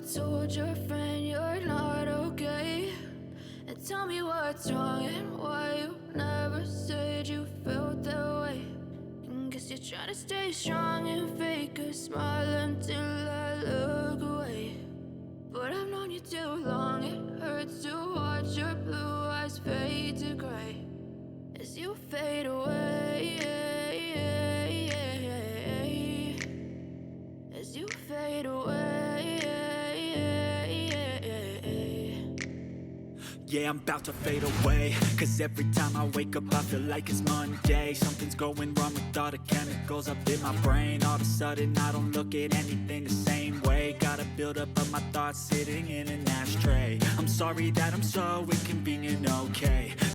told your friend you're not okay? And tell me what's wrong and why you never said you felt that way. And guess you're trying to stay strong and fake a smile until I look away. But I've known you too long, it hurts to watch your blue eyes fade to gray as you fade away, as you fade away. Yeah, I'm about to fade away, 'cause every time I wake up I feel like it's Monday. Something's going wrong with all the chemicals up in my brain. All of a sudden I don't look at anything the same way. Gotta build up of my thoughts sitting in an ashtray. I'm sorry that I'm so inconvenient, okay?